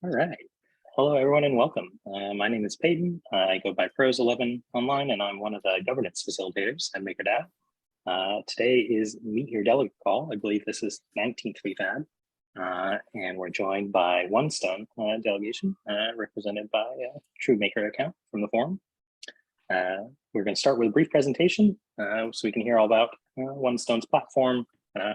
All right. Hello, everyone, and welcome. My name is Peyton. I go by Pros11 online, and I'm one of the governance facilitators at MakerDAO. Today is Meet Your Delegate call. I believe this is 19th we've had, and we're joined by Onestone delegation, represented by a TRUEMAKER account from the forum. We're going to start with a brief presentation so we can hear all about Onestone's platform,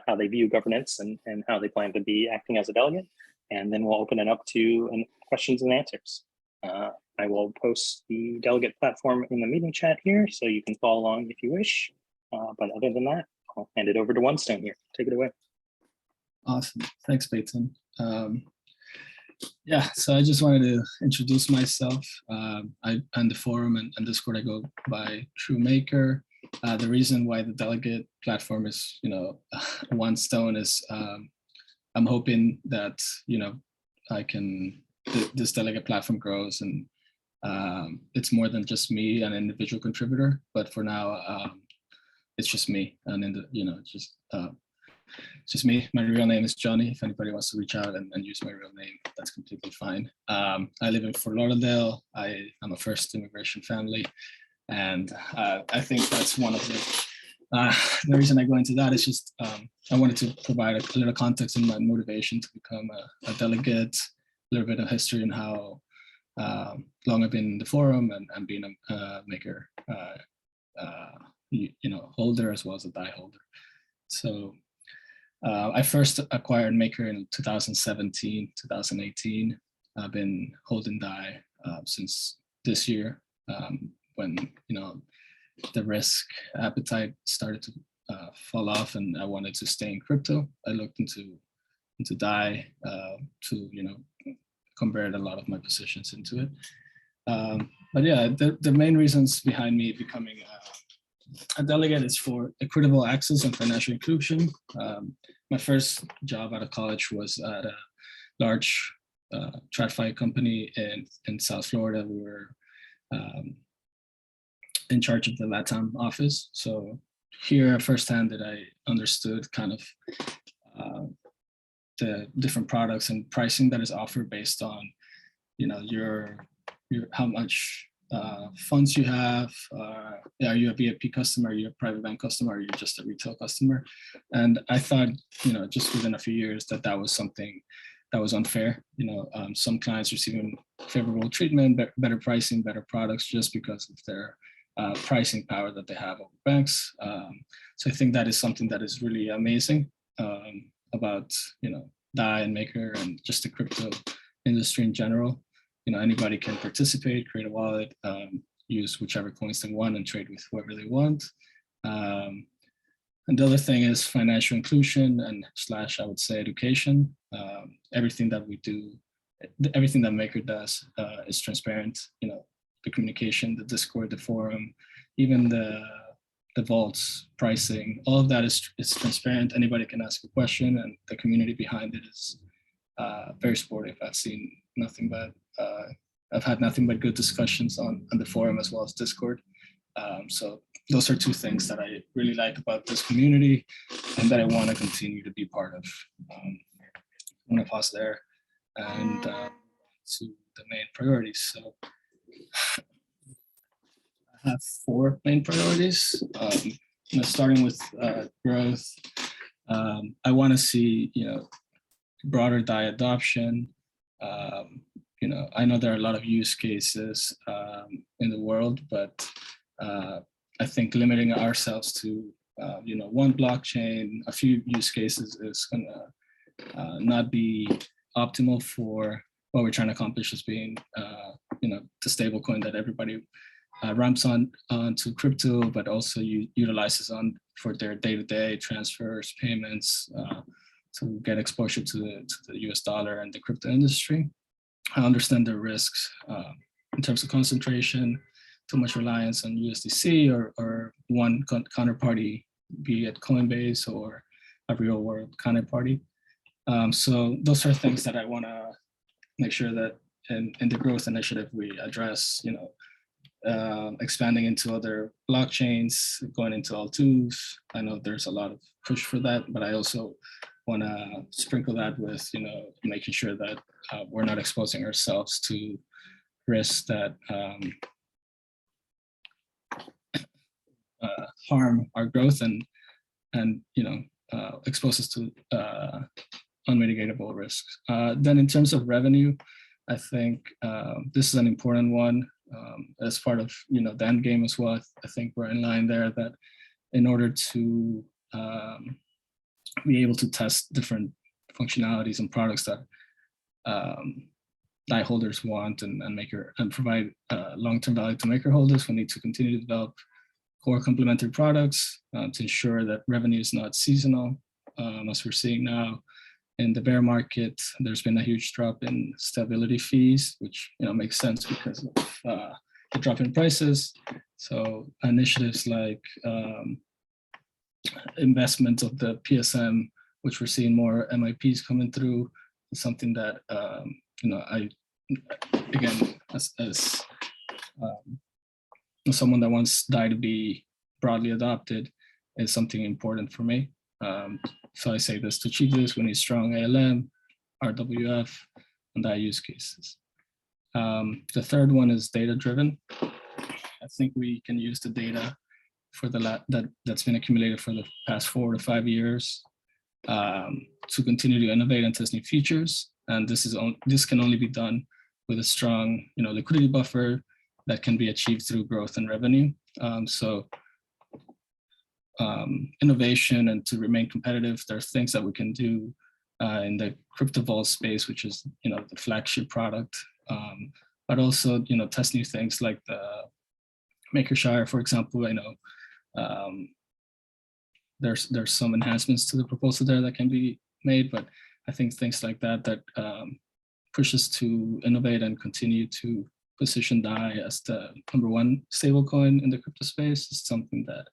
how they view governance, and how they plan to be acting as a delegate. And then we'll open it up to questions and answers. I will post the delegate platform in the meeting chat here, so you can follow along if you wish. But other than that, I'll hand it over to Onestone here. Take it away. Awesome. Thanks, Peyton. Yeah, so I just wanted to introduce myself. On the forum and Discord, I go by TRUEMAKER. The reason why the delegate platform is, Onestone is I'm hoping that, this delegate platform grows and it's more than just me, an individual contributor, but for now, it's just me. And just me. My real name is Johnny. If anybody wants to reach out and use my real name, that's completely fine. I live in Fort Lauderdale. I'm a first immigration family. And I think that's one of the reason I go into that is just I wanted to provide a little context in my motivation to become a delegate, a little bit of history and how long I've been in the forum and being a maker, holder as well as a die holder. So I first acquired Maker in 2017, 2018. I've been holding die since this year when, the risk appetite started to fall off and I wanted to stay in crypto. I looked into DAI to convert a lot of my positions into it. But yeah, the main reasons behind me becoming a delegate is for equitable access and financial inclusion. My first job out of college was at a large TradFi company in South Florida. We were in charge of the LATAM office. So here firsthand that I understood kind of the different products and pricing that is offered based on, your how much funds you have. Are you a VIP customer? Are you a private bank customer? Or are you just a retail customer? And I thought, just within a few years that was something that was unfair. Some clients receiving favorable treatment, better pricing, better products just because of their pricing power that they have over banks. So I think that is something that is really amazing about DAI and Maker and just the crypto industry in general. Anybody can participate, create a wallet, use whichever coins they want and trade with whoever they want. And the other thing is financial inclusion and / I would say education. Everything that we do, everything that Maker does is transparent. The communication, the Discord, the forum, even the vaults, pricing, all of that is transparent. Anybody can ask a question and the community behind it is very supportive. I've had nothing but good discussions on the forum as well as Discord. So those are two things that I really like about this community and that I want to continue to be part of. I'm going to pause there and to the main priorities. So I have 4 main priorities. Starting with growth. I want to see broader DAI adoption. I know there are a lot of use cases in the world, but I think limiting ourselves to one blockchain, a few use cases is gonna not be optimal for what we're trying to accomplish as being the stable coin that everybody ramps onto crypto, but also utilizes for their day-to-day transfers, payments, to get exposure to the US dollar and the crypto industry. I understand the risks in terms of concentration, too much reliance on USDC or one counterparty, be it Coinbase or a real world counterparty. So those are things that I want to make sure that in the growth initiative we address, expanding into other blockchains, going into L2s. I know there's a lot of push for that, but I also want to sprinkle that with, making sure that we're not exposing ourselves to risks that harm our growth and expose us to unmitigatable risks. Then in terms of revenue, I think this is an important one as part of the end game as well. I think we're in line there that in order to be able to test different functionalities and products that DAI holders want and provide long-term value to maker holders, we need to continue to develop core complementary products to ensure that revenue is not seasonal. As we're seeing now in the bear market, there's been a huge drop in stability fees, which makes sense because of the drop in prices. So initiatives like investment of the PSM, which we're seeing more MIPs coming through, is something that I, again, as someone that wants DAI to be broadly adopted, is something important for me. So I say this: to achieve this, we need strong ALM, RWF, and DAI use cases. The third one is data-driven. I think we can use the data for that's been accumulated for the past 4 to 5 years to continue to innovate and test new features. And this can only be done with a strong liquidity buffer that can be achieved through growth and revenue. Innovation and to remain competitive, there's things that we can do in the crypto vault space, which is the flagship product, but also test new things like the Makershire, for example. I know there's some enhancements to the proposal there that can be made, but I think things like that push us to innovate and continue to position DAI as the #1 stablecoin in the crypto space is something that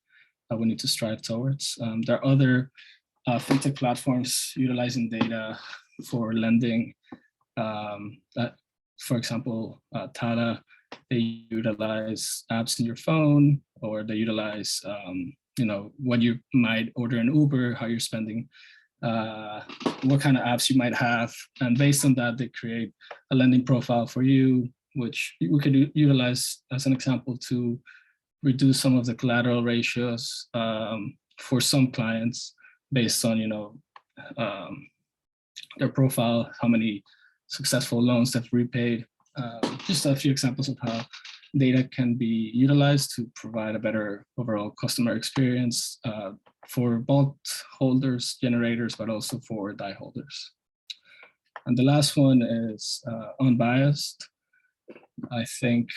we need to strive towards. There are other fintech platforms utilizing data for lending. For example, Tala, they utilize apps in your phone, or they utilize what you might order in Uber, how you're spending, what kind of apps you might have, and based on that, they create a lending profile for you, which we could utilize as an example to reduce some of the collateral ratios for some clients based on their profile, how many successful loans they've repaid. Just a few examples of how data can be utilized to provide a better overall customer experience for vault holders, generators, but also for DAI holders. And the last one is unbiased. I think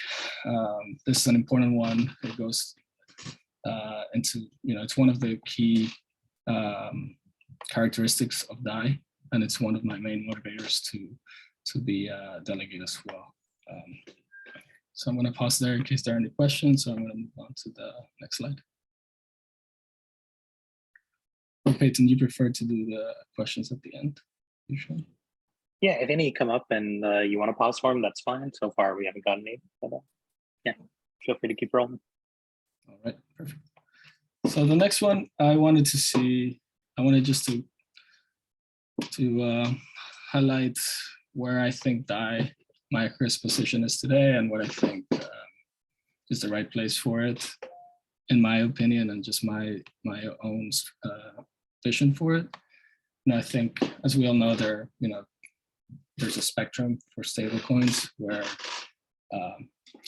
this is an important one. It goes into, it's one of the key characteristics of DAI, and it's one of my main motivators to be a delegate as well. So I'm going to pause there in case there are any questions. So I'm going to move on to the next slide. Or Peyton, you prefer to do the questions at the end, usually? Yeah, if any come up and you want to pause for them, that's fine. So far, we haven't gotten any, but yeah, feel free to keep rolling. All right, perfect. So the next one, I wanted just to highlight where I think DAI Maker's position is today and what I think is the right place for it, in my opinion, and just my own vision for it. And I think, as we all know, there's a spectrum for stablecoins where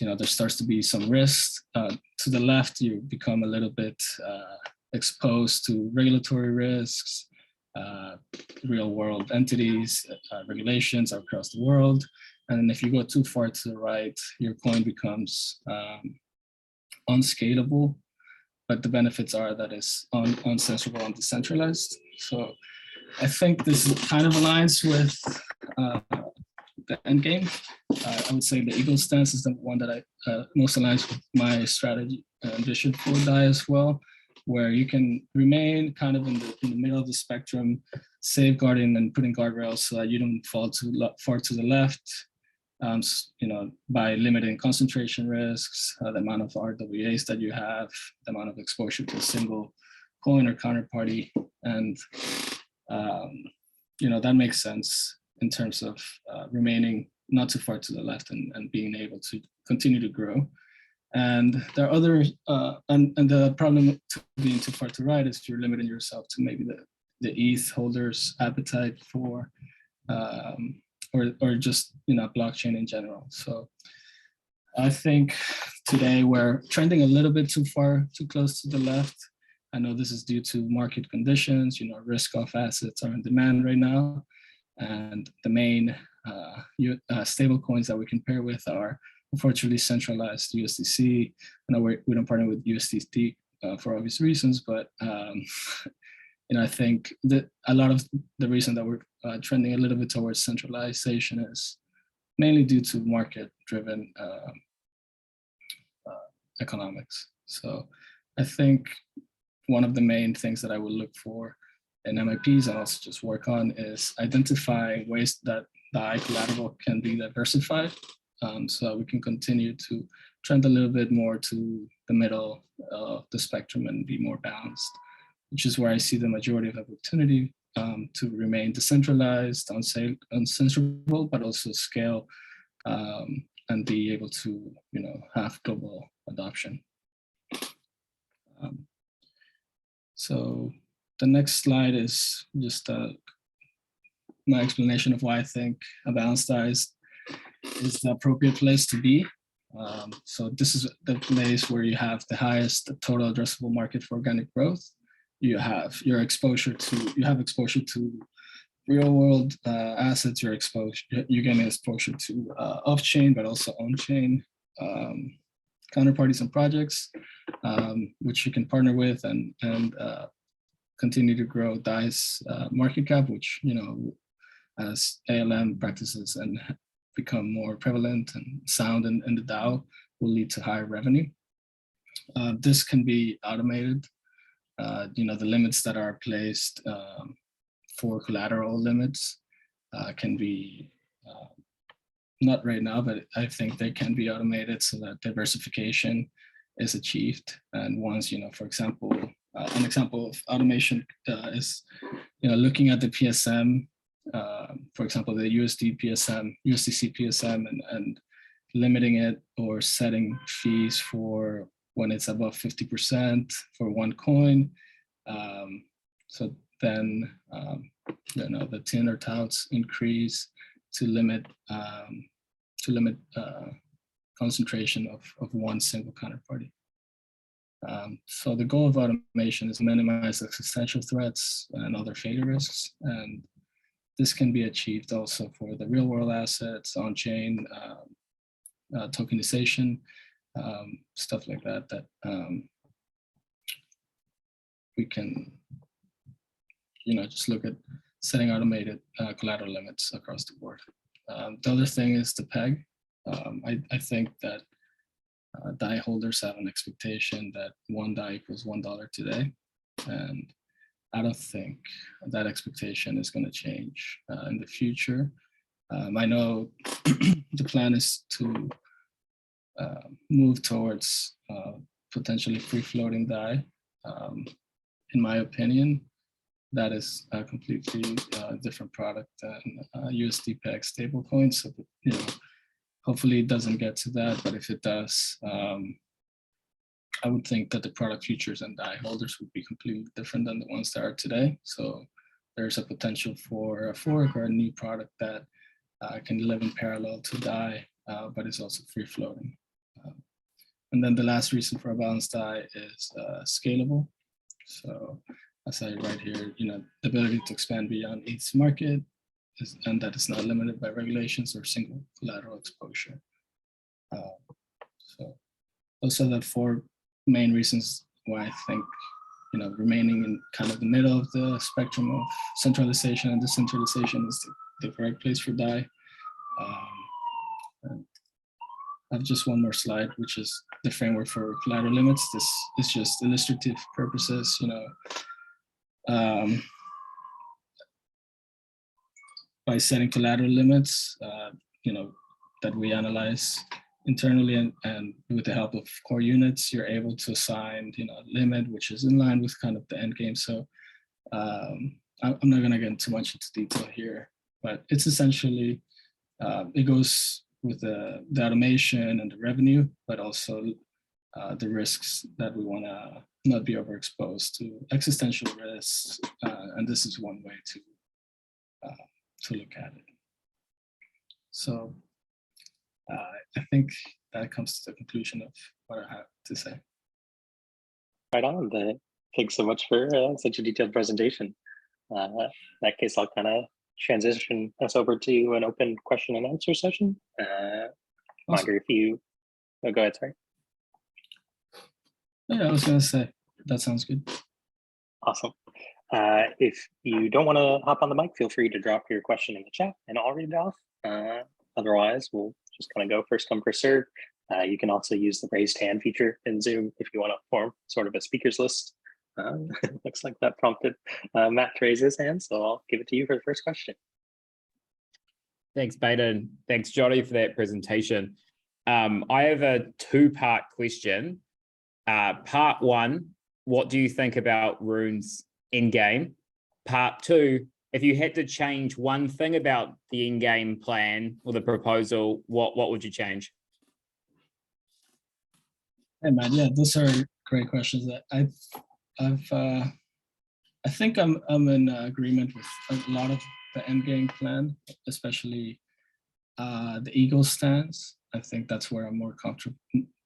there starts to be some risk. To the left, you become a little bit exposed to regulatory risks, real world entities, regulations across the world. And if you go too far to the right, your coin becomes unscalable, but the benefits are that it's uncensorable and decentralized. So I think this kind of aligns with the end game. I would say the Eagle stance is the one that most aligns with my strategy and vision for DAI as well, where you can remain kind of in the middle of the spectrum, safeguarding and putting guardrails so that you don't fall too far to the left, by limiting concentration risks, the amount of RWAs that you have, the amount of exposure to a single coin or counterparty, and that makes sense in terms of remaining not too far to the left and being able to continue to grow. And there are other, and the problem to being too far to right is you're limiting yourself to maybe the ETH holders' appetite for, or just blockchain in general. So I think today we're trending a little bit too close to the left. I know this is due to market conditions. Risk-off assets are in demand right now, and the main stable coins that we can pair with are unfortunately centralized USDC. I know we don't partner with USDT for obvious reasons, but I think that a lot of the reason that we're trending a little bit towards centralization is mainly due to market-driven economics. So I think one of the main things that I would look for in MIPs and also just work on is identifying ways that DAI collateral can be diversified, so that we can continue to trend a little bit more to the middle of the spectrum and be more balanced, which is where I see the majority of opportunity to remain decentralized, uncensorable, but also scale and be able to have global adoption. So the next slide is just my explanation of why I think a balanced DAI is the appropriate place to be. So this is the place where you have the highest total addressable market for organic growth. You have exposure to real world assets. You're getting exposure to off-chain, but also on-chain counterparties and projects, which you can partner with and continue to grow DAI's market cap, which as ALM practices and become more prevalent and sound in the DAO, will lead to higher revenue. This can be automated. The limits that are placed for collateral limits can be, not right now, but I think they can be automated so that diversification is achieved. And once, for example, an example of automation is, looking at the PSM, for example, the USDC PSM, and limiting it or setting fees for when it's above 50% for one coin. So then, the tenor touts increase to limit concentration of one single counterparty. So the goal of automation is minimize existential threats and other failure risks. And this can be achieved also for the real world assets, on-chain, tokenization, stuff like that, we can, just look at setting automated collateral limits across the board. The other thing is the peg. I think that DAI holders have an expectation that one DAI equals $1 today. And I don't think that expectation is going to change in the future. I know the plan is to move towards potentially free-floating DAI. In my opinion, that is a completely different product than USD peg stablecoin. So, hopefully it doesn't get to that, but if it does, I would think that the product features and DAI holders would be completely different than the ones that are today. So there's a potential for a fork or a new product that can live in parallel to DAI, but is also free floating. And then the last reason for a balanced DAI is scalable. So as I write here, the ability to expand beyond ETH's market, and that is not limited by regulations or single collateral exposure. So those are the four main reasons why I think, remaining in kind of the middle of the spectrum of centralization and decentralization is the correct place for DAI. And I have just one more slide, which is the framework for collateral limits. This is just illustrative purposes, by setting collateral limits, that we analyze internally and with the help of core units, you're able to assign, a limit which is in line with kind of the end game. So I'm not going to get too much into detail here, but it's essentially, it goes with the automation and the revenue, but also the risks that we want to not be overexposed to existential risks. And this is one way to look at it. So I think that comes to the conclusion of what I have to say. Right on. Thanks so much for such a detailed presentation. In that case, I'll kind of transition us over to an open question and answer session. Wonder if you, go ahead, sorry. Yeah, I was going to say, that sounds good. Awesome. If you don't want to hop on the mic, feel free to drop your question in the chat and I'll read it off. Otherwise, we'll just kind of go first come, first serve. You can also use the raised hand feature in Zoom if you want to form sort of a speakers list. Looks like that prompted Matt to raise his hand, so I'll give it to you for the first question. Thanks, Baden. Thanks, Jody, for that presentation. I have a two-part question. Part one, what do you think about runes in-game? Part two, if you had to change one thing about the in-game plan or the proposal, what would you change? Hey man, yeah, those are great questions. I think I'm in agreement with a lot of the end game plan, especially the Eagle stance. I think that's where I'm more comfortable,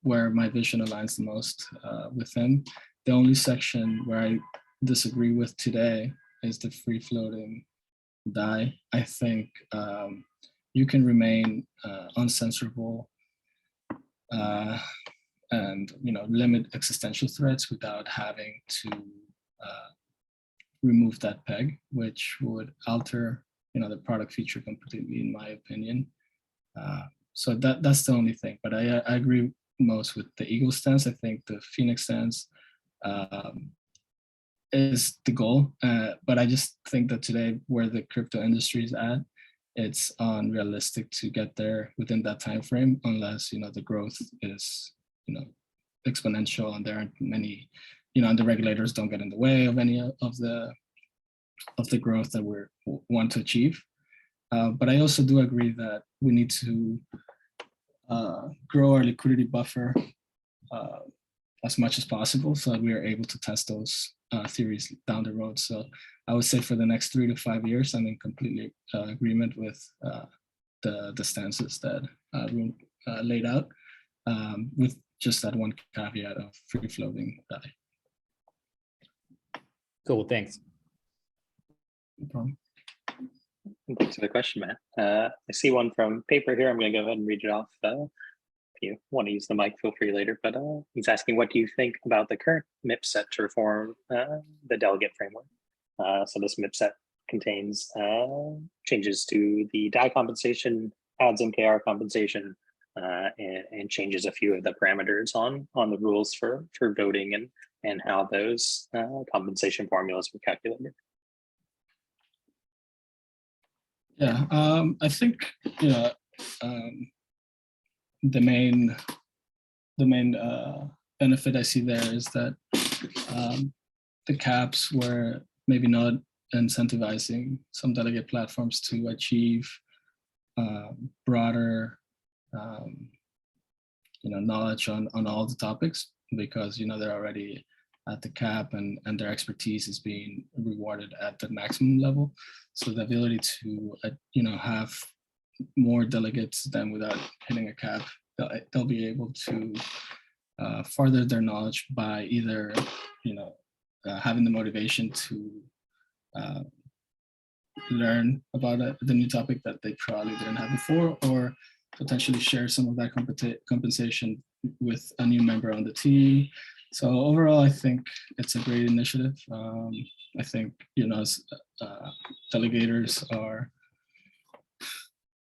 where my vision aligns the most with them. The only section where I disagree with today is the free floating die. I think you can remain uncensorable and limit existential threats without having to remove that peg, which would alter the product feature completely, in my opinion. So that's the only thing. But I agree most with the Eagle stance. I think the Phoenix stance is the goal. But I just think that today, where the crypto industry is at, it's unrealistic to get there within that time frame unless the growth is exponential and there aren't many, and the regulators don't get in the way of any of the growth that we want to achieve. But I also do agree that we need to grow our liquidity buffer as much as possible so that we are able to test those theories down the road. So I would say for the next 3 to 5 years, I'm in complete agreement with the stances that we laid out, with just that one caveat of free floating die. Cool, thanks. No problem. Thanks for the question, Matt. I see one from paper here. I'm going to go ahead and read it off. If you want to use the mic, feel free later. But he's asking, what do you think about the current MIP set to reform the delegate framework? So this MIP set contains changes to the DAI compensation, adds MKR compensation, and changes a few of the parameters on the rules for voting and how those compensation formulas were calculated. Yeah, I think the main benefit I see there is that the caps were maybe not incentivizing some delegate platforms to achieve broader knowledge on all the topics, because they're already at the cap and their expertise is being rewarded at the maximum level. So the ability to have more delegates than without hitting a cap, they'll be able to further their knowledge by either having the motivation to learn about the new topic that they probably didn't have before, or potentially share some of that compensation with a new member on the team. So overall, I think it's a great initiative. I think as delegators are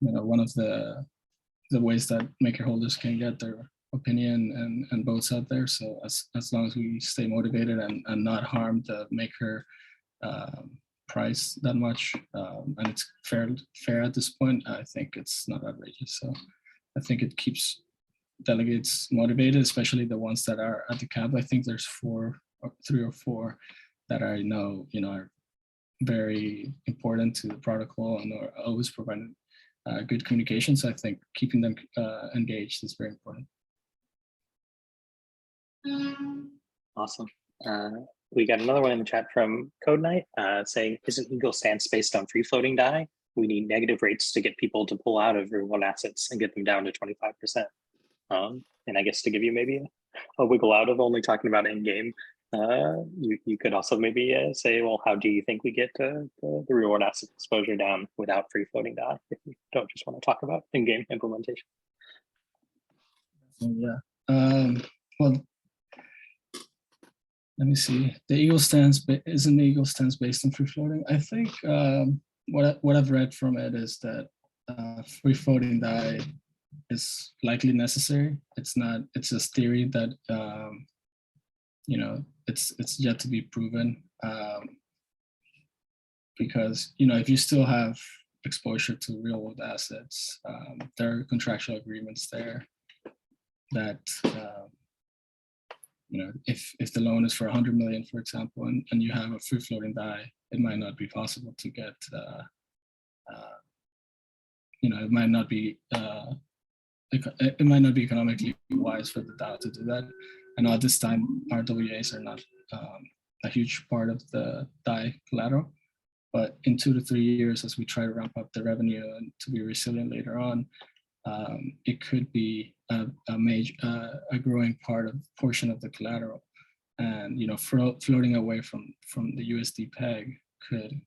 one of the ways that maker holders can get their opinion and votes out there. So as long as we stay motivated and not harm the maker price that much, and it's fair at this point, I think it's not outrageous. So I think it keeps delegates motivated, especially the ones that are at the cap. I think there's 3 or 4 that I know are very important to the protocol and are always providing good communication. So I think keeping them engaged is very important. Awesome. We got another one in the chat from Code Knight saying, isn't Eagle stance based on free floating die? We need negative rates to get people to pull out of real world assets and get them down to 25%. And I guess to give you maybe a wiggle out of only talking about in game, you could also maybe say, well, how do you think we get the real world asset exposure down without free floating die if you don't just want to talk about in game implementation? Yeah. Well, let me see. The Eagle stance isn't the Eagle stance based on free floating. I think what I've read from it is that free floating die is likely necessary. It's not. It's just theory that you know, it's yet to be proven, because you know, if you still have exposure to real world assets, there are contractual agreements there that you know, if the loan is for 100 million, for example, and you have a free floating die, it might not be possible to get you know, it might not be economically wise for the DAO to do that. I know at this time RWAs are not a huge part of the DAI collateral, but in 2 to 3 years, as we try to ramp up the revenue and to be resilient later on, it could be a growing portion of the collateral, and you know, floating away from the USD peg could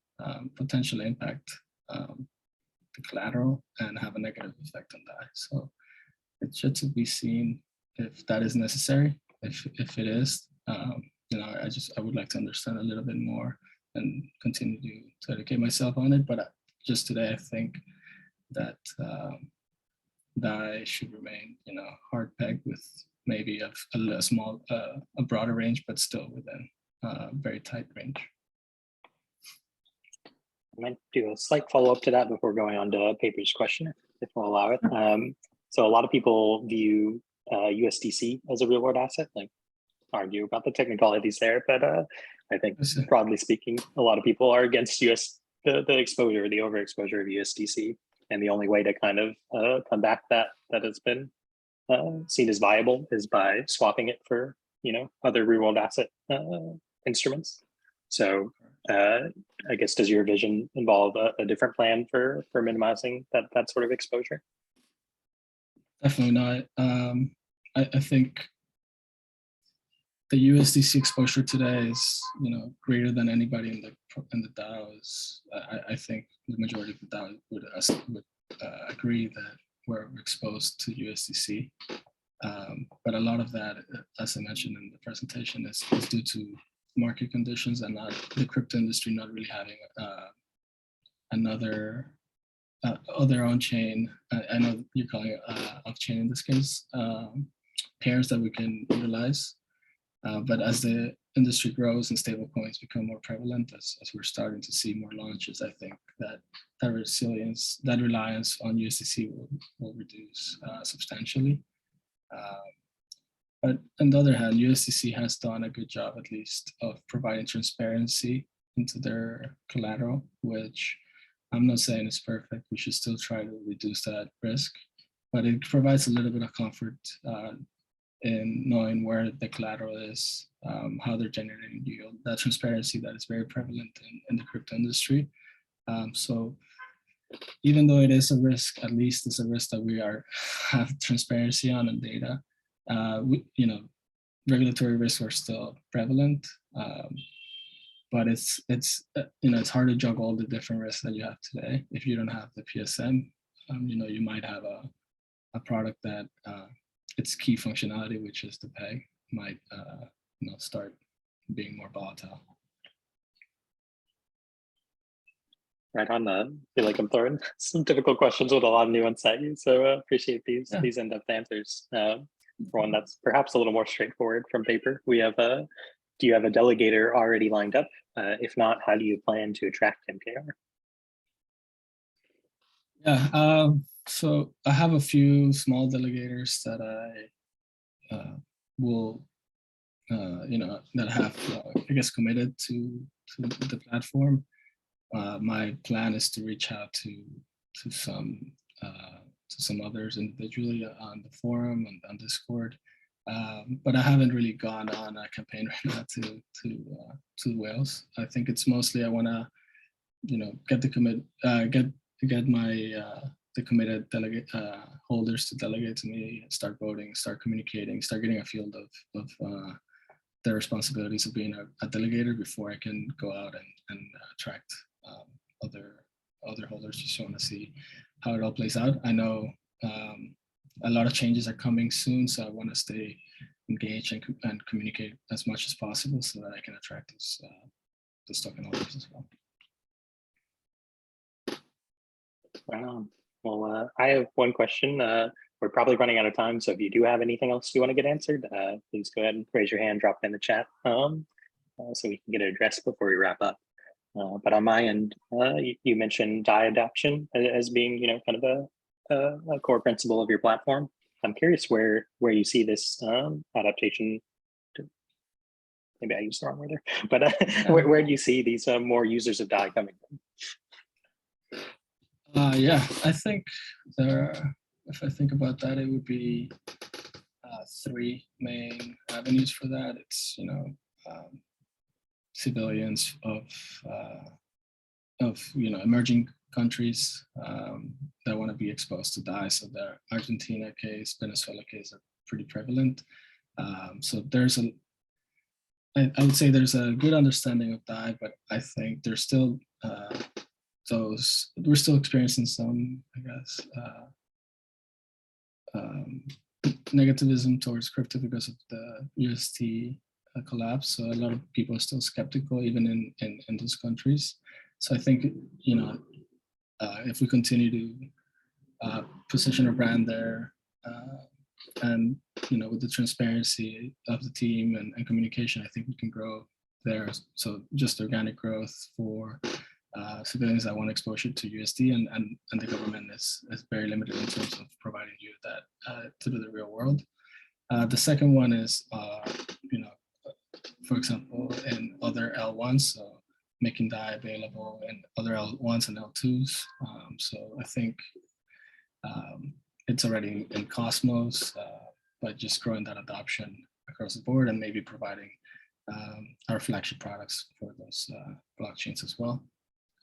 potentially impact the collateral and have a negative effect on that. So it's yet to be seen if that is necessary. If it is, you know, I would like to understand a little bit more and continue to educate myself on it. But just today, I think that DAI should remain, you know, hard pegged with maybe a small, a broader range, but still within a very tight range. I might do a slight follow-up to that before going on to Paper's question, if we'll allow it. So a lot of people view USDC as a real world asset, like argue about the technicalities there, but I think broadly speaking, a lot of people are against the exposure, the overexposure of USDC. And the only way to kind of combat that has been seen as viable is by swapping it for, you know, other real world asset instruments. So I guess, does your vision involve a different plan for minimizing that sort of exposure? Definitely not. I think the USDC exposure today is, you know, greater than anybody in the DAO. I think the majority of the DAO would agree that we're exposed to USDC. But a lot of that, as I mentioned in the presentation, is due to market conditions and not the crypto industry not really having another other on-chain, I know you're calling it off-chain in this case, pairs that we can utilize. But as the industry grows and stable coins become more prevalent, as we're starting to see more launches, I think that that reliance on USDC will reduce substantially. But on the other hand, USDC has done a good job, at least, of providing transparency into their collateral, which I'm not saying is perfect. We should still try to reduce that risk, but it provides a little bit of comfort in knowing where the collateral is, how they're generating yield, that transparency that is very prevalent in the crypto industry. So even though it is a risk, at least it's a risk that we have transparency on and data. You know, regulatory risks are still prevalent, but it's you know, it's hard to juggle all the different risks that you have today. If you don't have the PSM, you know, you might have a product that its key functionality, which is the peg, might you know, start being more volatile. Right on. I feel like I'm throwing some difficult questions with a lot of nuance at you, so appreciate these in-depth answers. For one that's perhaps a little more straightforward from Paper, we have do you have a delegator already lined up? If not, how do you plan to attract MKR? Yeah, so I have a few small delegators that I will, you know, that have, I guess, committed to the platform. my plan is to reach out to some others individually on the forum and on Discord. But I haven't really gone on a campaign right now to Wales. I think it's mostly I want to, get the committed delegate holders to delegate to me, start voting, start communicating, start getting a field of the responsibilities of being a delegator before I can go out and attract other holders. Just want to see how it all plays out. I know a lot of changes are coming soon, so I want to stay engaged and communicate as much as possible so that I can attract those token holders as well. Well, I have one question. We're probably running out of time, so if you do have anything else you want to get answered, please go ahead and raise your hand, drop it in the chat, so we can get it addressed before we wrap up. But on my end, you mentioned DAI adoption as being, kind of a core principle of your platform. I'm curious where you see this adaptation. Maybe I used the wrong word there, but where do you see these more users of DAI coming from? Yeah, I think if I think about that, it would be three main avenues for that. It's civilians of emerging countries that want to be exposed to DAI. So the Argentina case, Venezuela case are pretty prevalent. So I would say there's a good understanding of DAI, but I think there's still we're still experiencing some, I guess, negativism towards crypto because of the UST collapse. So a lot of people are still skeptical, even in those countries. So I think, if we continue to position our brand there, and with the transparency of the team and communication, I think we can grow there. So just organic growth for civilians that want exposure to USD, and the government is very limited in terms of providing you that to the real world. The second one is, for example, in other L1s, so making DAI available in other L1s and L2s. So I think it's already in Cosmos, but just growing that adoption across the board and maybe providing our flagship products for those blockchains as well.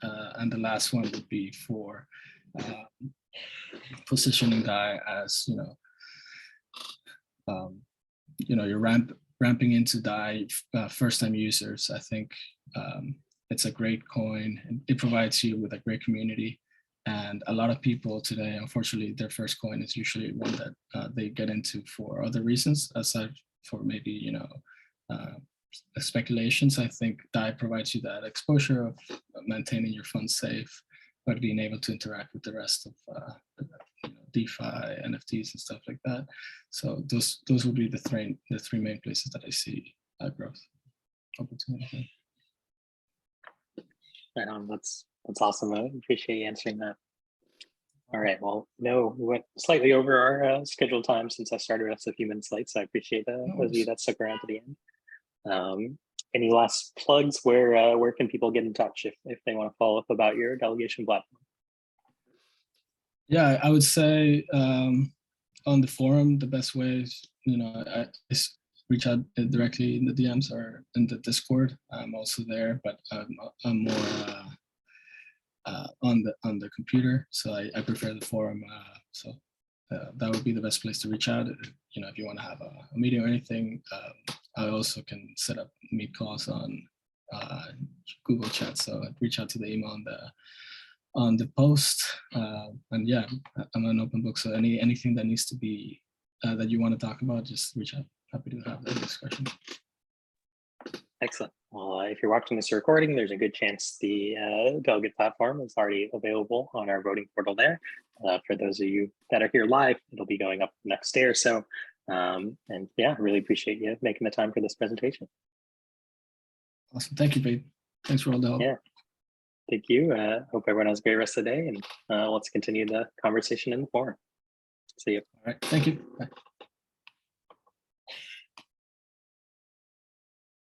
And the last one would be for positioning DAI as, you're ramping into DAI first-time users. I think it's a great coin. It provides you with a great community. And a lot of people today, unfortunately, their first coin is usually one that they get into for other reasons, aside for maybe, speculations. I think DAI provides you that exposure of maintaining your funds safe, but being able to interact with the rest of DeFi, NFTs, and stuff like that. So those would be the three main places that I see growth opportunity. Right on. That's awesome. I appreciate you answering that. All right. Well, no, we went slightly over our scheduled time since I started us a few minutes late. So I appreciate those of you that stuck around to the end. Any last plugs? Where can people get in touch if they want to follow up about your delegation platform? Yeah, I would say on the forum, the best way is, reach out directly in the DMs or in the Discord. I'm also there, but I'm more on the computer, so I prefer the forum. So that would be the best place to reach out. If you want to have a meeting or anything, I also can set up meet calls on Google Chat. So I'd reach out to the email on the post. And yeah, I'm an open book. So anything that needs to be that you want to talk about, just reach out. Happy to have that discussion. Excellent. Well, if you're watching this recording, there's a good chance the Delegate platform is already available on our voting portal there. For those of you that are here live, it'll be going up next day or so. And yeah, really appreciate you making the time for this presentation. Awesome. Thank you, babe. Thanks for all the help. Yeah. Thank you. Hope everyone has a great rest of the day, and let's continue the conversation in the forum. See you. All right. Thank you. Bye.